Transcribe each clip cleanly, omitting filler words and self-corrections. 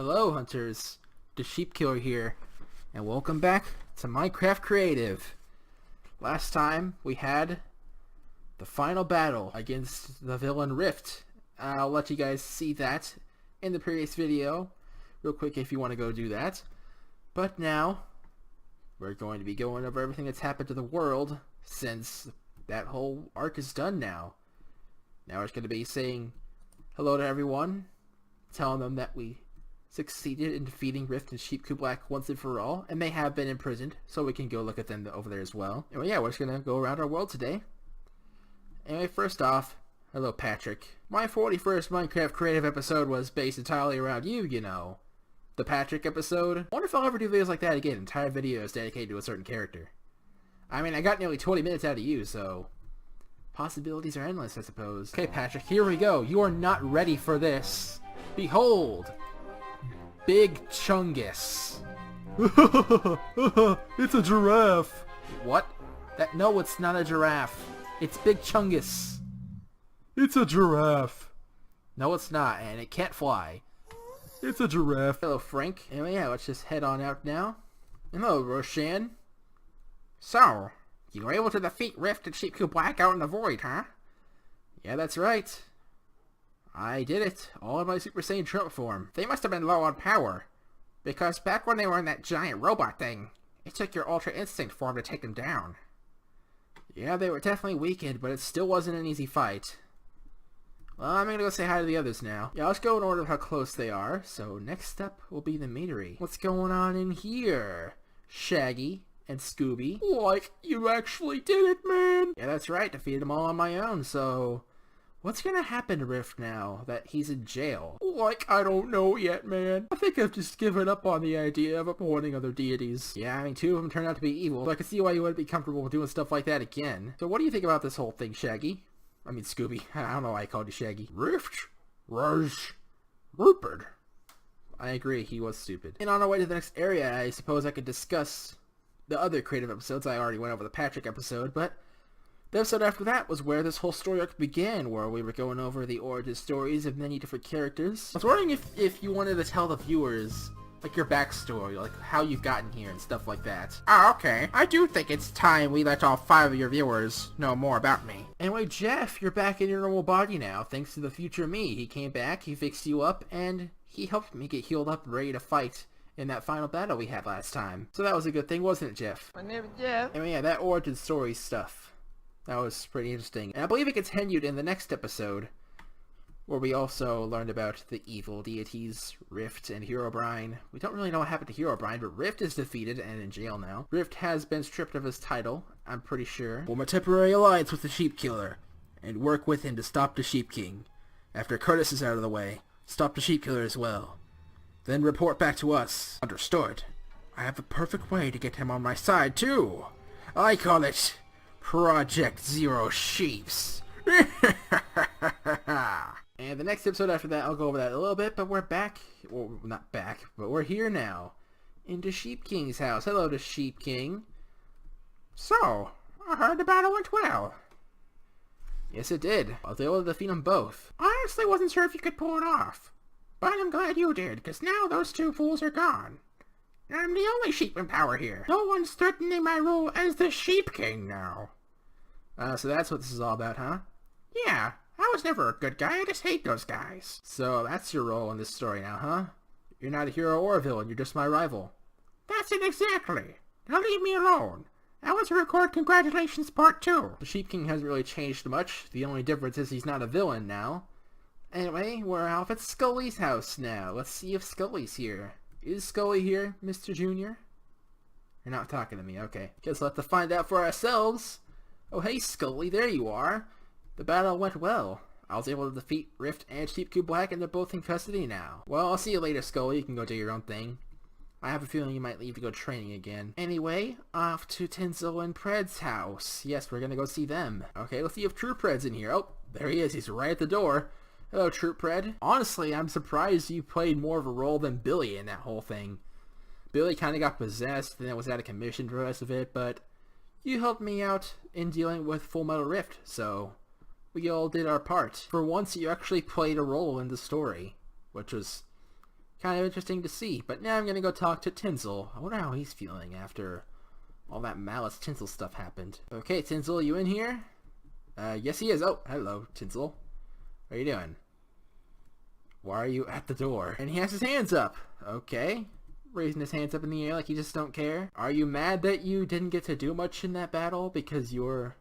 Hello hunters, the Sheep Killer here, and welcome back to Minecraft Creative. Last time we had the final battle against the villain Rift. I'll let you guys see that in the previous video real quick if you want to go do that. But now we're going to be going over everything that's happened to the world since that whole arc is done now. Now it's going to be saying hello to everyone, telling them that we succeeded in defeating Rift and Sheep Black once and for all, and they have been imprisoned, so we can go look at them over there as well. And yeah, we're just gonna go around our world today. Anyway, first off, hello Patrick. My 41st Minecraft Creative episode was based entirely around you, you know. The Patrick episode. I wonder if I'll ever do videos like that again, entire videos dedicated to a certain character. I mean, I got nearly 20 minutes out of you, so possibilities are endless, I suppose. Okay, Patrick, here we go. You are not ready for this. Behold! Big Chungus. It's a giraffe. What? No, it's not a giraffe. It's Big Chungus. It's a giraffe. No, it's not, and it can't fly. It's a giraffe. Hello, Frank. Anyway, yeah, let's just head on out now. Hello, Roshan. So, you were able to defeat Rift and Sheep Black out in the void, huh? Yeah, that's right. I did it, all in my Super Saiyan Trump form. They must have been low on power, because back when they were in that giant robot thing, it took your Ultra Instinct form to take them down. Yeah, they were definitely weakened, but it still wasn't an easy fight. Well, I'm gonna go say hi to the others now. Yeah, let's go in order of how close they are. So next up will be the meadery. What's going on in here? Shaggy and Scooby. Like, you actually did it, man. Yeah, that's right, defeated them all on my own, so what's gonna happen to Rift now that he's in jail? Like, I don't know yet, man. I think I've just given up on the idea of appointing other deities. Yeah, I mean, two of them turned out to be evil, so I can see why you wouldn't be comfortable doing stuff like that again. So what do you think about this whole thing, Shaggy? I mean, Scooby. I don't know why I called you Shaggy. Rift was stupid. I agree, he was stupid. And on our way to the next area, I suppose I could discuss the other creative episodes. I already went over the Patrick episode, but the episode after that was where this whole story arc began, where we were going over the origin stories of many different characters. I was wondering if you wanted to tell the viewers, like, your backstory, like how you've gotten here and stuff like that. Oh, okay. I do think it's time we let all 5 of your viewers know more about me. Anyway, Jeff, you're back in your normal body now, thanks to the future me. He came back, he fixed you up, and he helped me get healed up and ready to fight in that final battle we had last time. So that was a good thing, wasn't it, Jeff? My name is Jeff. Anyway, yeah, that origin story stuff, that was pretty interesting. And I believe it continued in the next episode, where we also learned about the evil deities, Rift and Herobrine. We don't really know what happened to Herobrine, but Rift is defeated and in jail now. Rift has been stripped of his title, I'm pretty sure. Form a temporary alliance with the Sheep Killer, and work with him to stop the Sheep King. After Curtis is out of the way, stop the Sheep Killer as well. Then report back to us. Understood. I have the perfect way to get him on my side, too. I call it Project Zero Sheeps. And the next episode after that, I'll go over that a little bit, but we're back. Well, not back, but we're here now. Into Sheep King's house. Hello to Sheep King. So, I heard the battle went well. Yes, it did. I was able to defeat them both. I honestly wasn't sure if you could pull it off. But I'm glad you did, because now those two fools are gone. I'm the only sheep in power here. No one's threatening my role as the Sheep King now. So that's what this is all about, huh? Yeah. I was never a good guy, I just hate those guys. So that's your role in this story now, huh? You're not a hero or a villain, you're just my rival. That's it exactly. Now leave me alone. I want to record Congratulations Part 2. The Sheep King hasn't really changed much. The only difference is he's not a villain now. Anyway, we're off at Scully's house now. Let's see if Scully's here. Is Scully here, Mr. Junior? You're not talking to me, okay. Guess we'll have to find out for ourselves. Oh hey Scully, there you are. The battle went well. I was able to defeat Rift and Sheep Black, and they're both in custody now. Well, I'll see you later, Scully. You can go do your own thing. I have a feeling you might leave to go training again. Anyway, off to Tinsel and Pred's house. Yes, we're gonna go see them. Okay, let's see if True Pred's in here. Oh, there he is. He's right at the door. Hello, True Pred. Honestly, I'm surprised you played more of a role than Billy in that whole thing. Billy kind of got possessed, and then was out of commission for the rest of it, but you helped me out in dealing with Full Metal Rift, so we all did our part. For once, you actually played a role in the story, which was Kind of interesting to see. But now I'm gonna go talk to Tinsel. I wonder how he's feeling after all that Malice Tinsel stuff happened. Okay, Tinsel, you in here? Yes he is. Oh, hello, Tinsel. What are you doing? Why are you at the door? And he has his hands up. Okay. Raising his hands up in the air like he just don't care. Are you mad that you didn't get to do much in that battle because you're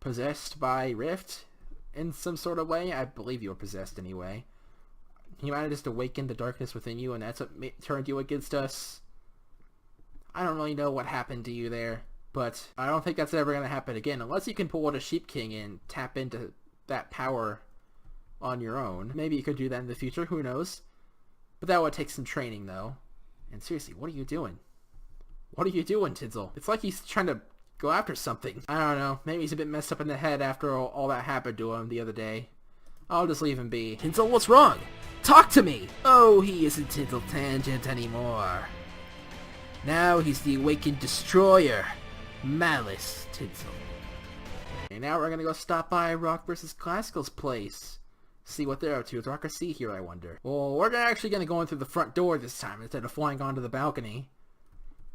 possessed by Rift in some sort of way? I believe you were possessed anyway. He might have just awakened the darkness within you and that's what turned you against us. I don't really know what happened to you there, but I don't think that's ever going to happen again unless you can pull out a Sheep King and tap into that power on your own. Maybe you could do that in the future, who knows? But that would take some training though. And seriously, what are you doing? What are you doing, Tinsel? It's like he's trying to go after something. I don't know. Maybe he's a bit messed up in the head after all that happened to him the other day. I'll just leave him be. Tinsel, what's wrong? Talk to me! Oh, he isn't Tinsel Tangent anymore. Now he's the Awakened Destroyer, Malice Tinsel. And now we're gonna go stop by Rock vs. Classical's place. See what they're up to. Is Rocker C here, I wonder? Well, we're actually gonna go in through the front door this time instead of flying onto the balcony.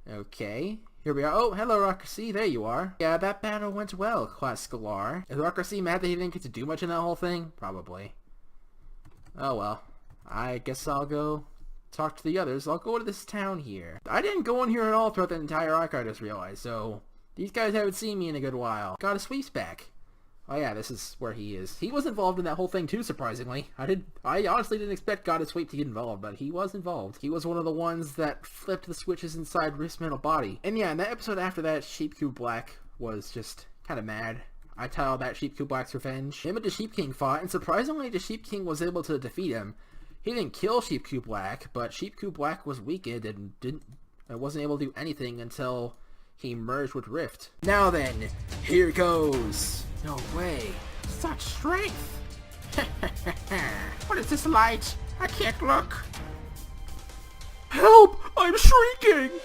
Okay, here we are. Oh, hello, Rocker C. There you are. Yeah, that battle went well, Classical R. Is Rocker C mad that he didn't get to do much in that whole thing? Probably. Oh well. I guess I'll go talk to the others. I'll go to this town here. I didn't go in here at all throughout the entire arc, I just realized, so these guys haven't seen me in a good while. Got his sweeps back. Oh yeah, this is where he is. He was involved in that whole thing too, surprisingly. I honestly didn't expect God of Sweep to get involved, but he was involved. He was one of the ones that flipped the switches inside Rift's mental body. And yeah, in that episode after that, Sheep Q Black was just kind of mad. I titled that Sheep Q Black's Revenge. Him and the Sheep King fought, and surprisingly, the Sheep King was able to defeat him. He didn't kill Sheep Q Black, but Sheep Q Black was weakened and wasn't able to do anything until he merged with Rift. Now then, here goes. No way. Such strength! What is this light? I can't look. Help! I'm shrieking!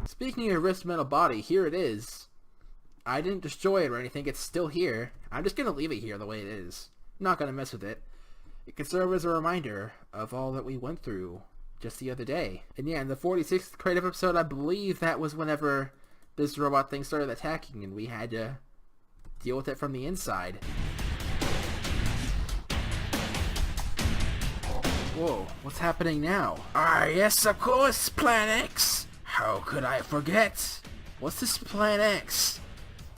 Speaking of Rift's mental body, here it is. I didn't destroy it or anything, it's still here. I'm just gonna leave it here the way it is. I'm not gonna mess with it. It can serve as a reminder of all that we went through just the other day. And yeah, in the 46th creative episode, I believe that was whenever this robot thing started attacking and we had to deal with it from the inside. Whoa, what's happening now? Ah, yes, of course, Plan X. How could I forget? What's this Plan X?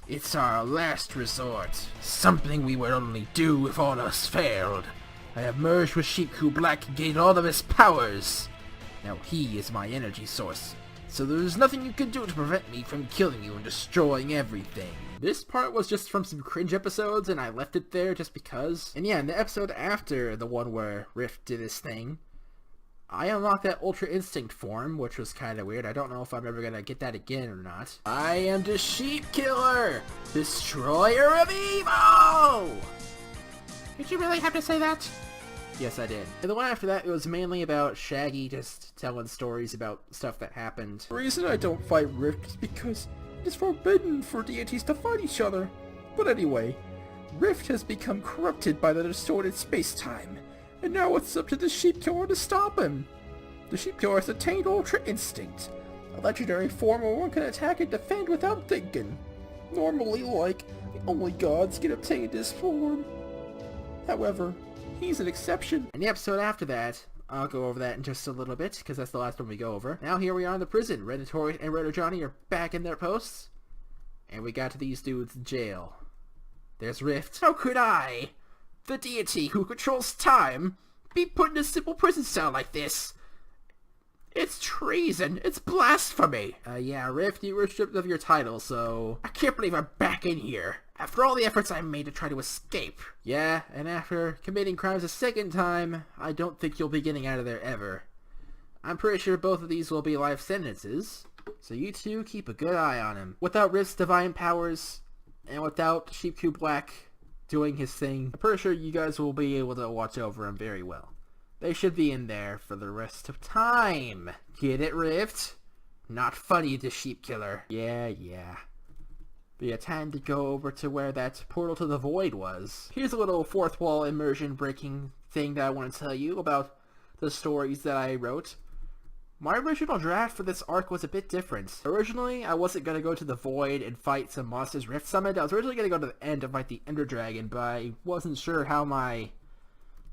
It's our last resort. Something we would only do if all else failed. I have merged with Sheep Q Black and gained all of his powers. Now he is my energy source. So there's nothing you can do to prevent me from killing you and destroying everything. This part was just from some cringe episodes and I left it there just because. And yeah, in the episode after the one where Rift did his thing, I unlocked that Ultra Instinct form, which was kind of weird. I don't know if I'm ever going to get that again or not. I am the Sheep Killer, Destroyer of Evil! Did you really have to say that? Yes, I did. And the one after that, it was mainly about Shaggy just telling stories about stuff that happened. The reason I don't fight Rift is because it is forbidden for deities to fight each other. But anyway, Rift has become corrupted by the distorted space-time. And now it's up to the Sheep Killer to stop him. The Sheep Killer has attained Ultra Instinct, a legendary form where one can attack and defend without thinking. Normally, only gods can obtain this form. However, he's an exception. In the episode after that, I'll go over that in just a little bit, because that's the last one we go over. Now here we are in the prison. Redatory and Redo Johnny are back in their posts, and we got to these dudes in jail. There's Rift. How could I, the deity who controls time, be put in a simple prison cell like this? It's treason. It's blasphemy. Yeah, Rift, you were stripped of your title, so... I can't believe I'm back in here, after all the efforts I made to try to escape. Yeah, and after committing crimes a second time, I don't think you'll be getting out of there ever. I'm pretty sure both of these will be life sentences, so you two keep a good eye on him. Without Rift's divine powers, and without Sheep Q Black doing his thing, I'm pretty sure you guys will be able to watch over him very well. They should be in there for the rest of time. Get it, Rift? Not funny, the sheep killer. Yeah. But yeah, time to go over to where that portal to the void was. Here's a little fourth wall immersion breaking thing that I want to tell you about the stories that I wrote. My original draft for this arc was a bit different. Originally, I wasn't going to go to the void and fight some monsters Rift Summit. I was originally going to go to the end and fight the Ender Dragon, but I wasn't sure how my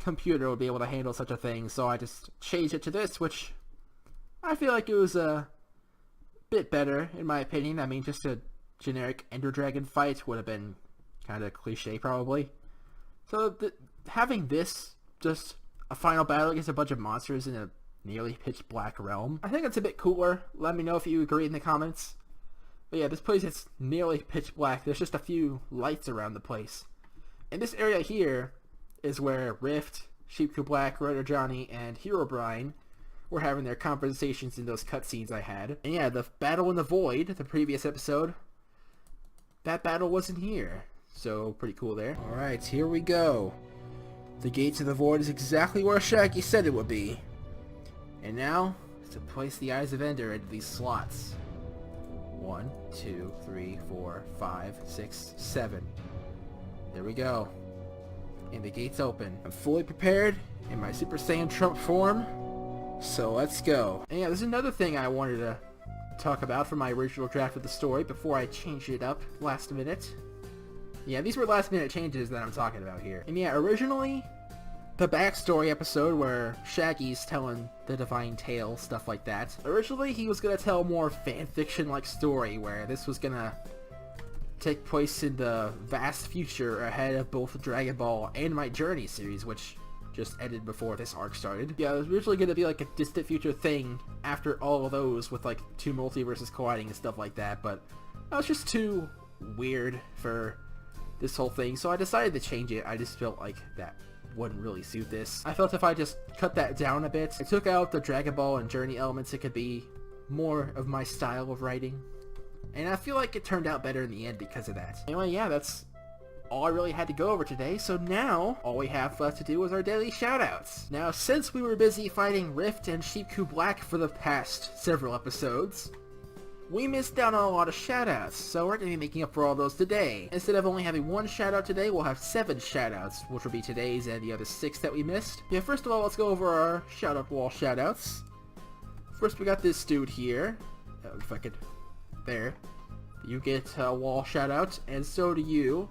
computer would be able to handle such a thing, so I just changed it to this, which I feel like it was a bit better, in my opinion. I mean, just a generic Ender Dragon fight would have been kind of cliche, probably. So, having this, just a final battle against a bunch of monsters in a nearly pitch black realm, I think it's a bit cooler. Let me know if you agree in the comments. But yeah, this place is nearly pitch black. There's just a few lights around the place. And this area here is where Rift, Sheepku Black, Rotor Johnny, and Herobrine were having their conversations in those cutscenes I had. And yeah, the battle in the void, the previous episode, that battle wasn't here. So, pretty cool there. Alright, here we go. The gate to the void is exactly where Shaggy said it would be. And now, to place the Eyes of Ender into these slots. 1, 2, 3, 4, 5, 6, 7. There we go. And the gate's open. I'm fully prepared in my Super Saiyan Trump form. So let's go. And yeah, there's another thing I wanted to talk about from my original draft of the story before I changed it up last minute. Yeah, these were last minute changes that I'm talking about here. And yeah, originally, the backstory episode where Shaggy's telling the Divine Tale, stuff like that. Originally, he was going to tell a more fanfiction-like story where this was going to take place in the vast future ahead of both Dragon Ball and my Journey series, which just ended before this arc started. Yeah, it was originally going to be like a distant future thing after all of those with like 2 multiverses colliding and stuff like that, but that was just too weird for this whole thing, so I decided to change it. I just felt like that wouldn't really suit this. I felt if I just cut that down a bit, I took out the Dragon Ball and Journey elements, it could be more of my style of writing. And I feel like it turned out better in the end because of that. Anyway, yeah, that's all I really had to go over today, so now all we have left to do is our daily shoutouts. Now, since we were busy fighting Rift and Sheepku Black for the past several episodes, we missed out on a lot of shoutouts, so we're going to be making up for all those today. Instead of only having 1 shoutout today, we'll have 7 shoutouts, which will be today's and the other 6 that we missed. Yeah, first of all, let's go over our shoutout wall shoutouts. First, we got this dude here. If I could... There. You get a wall shoutout, and so do you.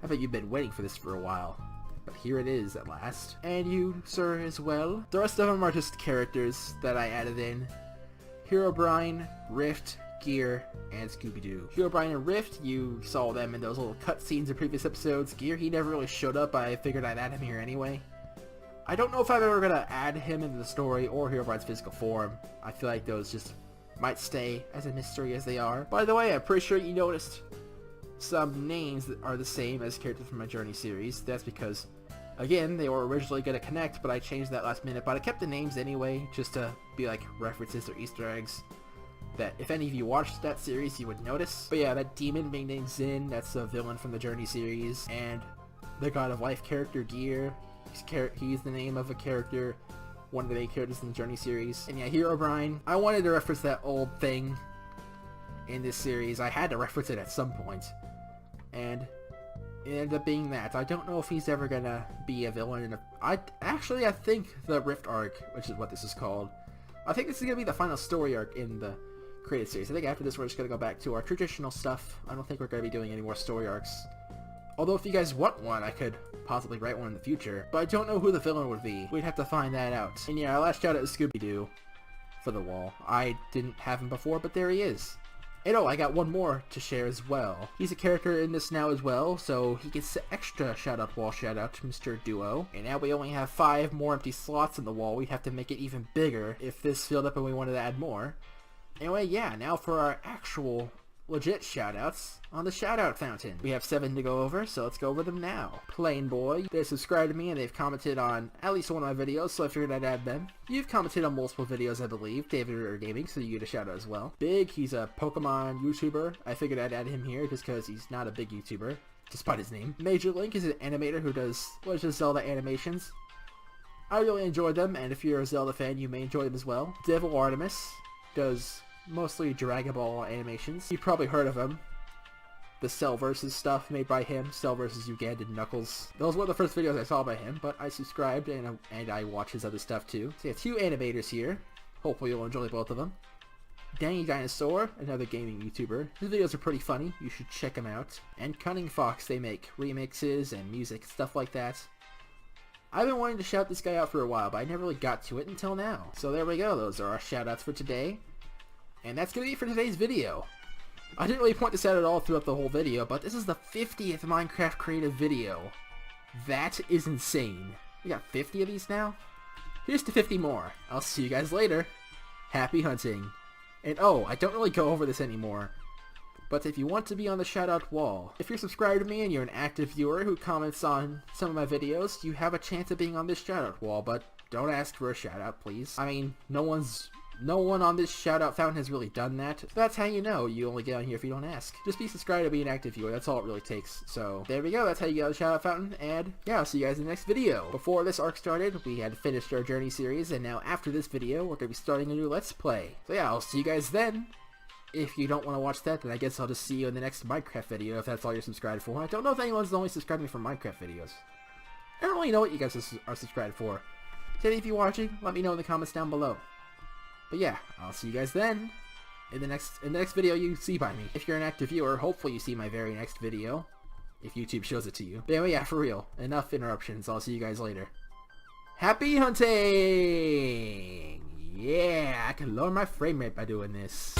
I bet you've been waiting for this for a while. But here it is at last. And you, sir, as well. The rest of them are just characters that I added in. Herobrine, Rift, Gear, and Scooby-Doo. Herobrine and Rift, you saw them in those little cutscenes in previous episodes. Gear, he never really showed up, but I figured I'd add him here anyway. I don't know if I'm ever going to add him into the story or Herobrine's physical form. I feel like those just might stay as a mystery as they are. By the way, I'm pretty sure you noticed some names that are the same as characters from my Journey series. That's because, again, they were originally going to connect, but I changed that last minute. But I kept the names anyway, just to be like references or Easter eggs that if any of you watched that series, you would notice. But yeah, that demon being named Zin, that's a villain from the Journey series. And the God of Life character, Gear, he's the name of a character, one of the main characters in the Journey series. And yeah, Herobrine, I wanted to reference that old thing in this series. I had to reference it at some point. And it ended up being that. I don't know if he's ever gonna be a villain in a... I think the Rift arc, which is what this is called, I think this is gonna be the final story arc in the created series. I think after this we're just gonna go back to our traditional stuff. I don't think we're gonna be doing any more story arcs. Although if you guys want one, I could possibly write one in the future. But I don't know who the villain would be. We'd have to find that out. And yeah, our last shout out is Scooby-Doo for the wall. I didn't have him before, but there he is. And oh, I got one more to share as well. He's a character in this now as well, so he gets the extra shout-out wall shout-out to Mr. Duo. And now we only have 5 more empty slots in the wall. We'd have to make it even bigger if this filled up and we wanted to add more. Anyway, yeah, now for our actual legit shoutouts on the shoutout fountain. We have 7 to go over, so let's go over them now. Plain Boy, they subscribed to me and they've commented on at least one of my videos, so I figured I'd add them. You've commented on multiple videos, I believe, David Ritter Gaming, so you get a shoutout as well. Big, he's a Pokemon YouTuber. I figured I'd add him here just because he's not a big YouTuber, despite his name. Major Link is an animator who does Legend of Zelda animations. I really enjoyed them, and if you're a Zelda fan, you may enjoy them as well. Devil Artemis does mostly Dragon Ball animations. You've probably heard of him. The Cell vs. stuff made by him, Cell vs. Ugandan Knuckles. Those were the first videos I saw by him, but I subscribed and I watch his other stuff too. So yeah, 2 animators here. Hopefully you'll enjoy both of them. Danny Dinosaur, another gaming YouTuber. His videos are pretty funny, you should check him out. And Cunning Fox, they make remixes and music, stuff like that. I've been wanting to shout this guy out for a while, but I never really got to it until now. So there we go, those are our shoutouts for today. And that's gonna be it for today's video. I didn't really point this out at all throughout the whole video, but this is the 50th Minecraft Creative video. That is insane. We got 50 of these now? Here's to 50 more. I'll see you guys later. Happy hunting. And oh, I don't really go over this anymore, but if you want to be on the shoutout wall, if you're subscribed to me and you're an active viewer who comments on some of my videos, you have a chance of being on this shoutout wall, but don't ask for a shoutout, please. I mean, no one on this shoutout fountain has really done that, so that's how you know you only get on here if you don't ask. Just be subscribed to be an active viewer, that's all it really takes. So there we go, that's how you get on the shoutout fountain, and yeah, I'll see you guys in the next video. Before this arc started, we had finished our journey series, and now after this video, we're going to be starting a new Let's Play. So yeah, I'll see you guys then. If you don't want to watch that, then I guess I'll just see you in the next Minecraft video if that's all you're subscribed for. I don't know if anyone's only subscribed to me for Minecraft videos. I don't really know what you guys are subscribed for. So if you're watching, let me know in the comments down below. But yeah, I'll see you guys then in the next video you see by me. If you're an active viewer, hopefully you see my very next video, if YouTube shows it to you. But anyway, yeah, for real, enough interruptions. I'll see you guys later. Happy hunting! Yeah, I can lower my frame rate by doing this.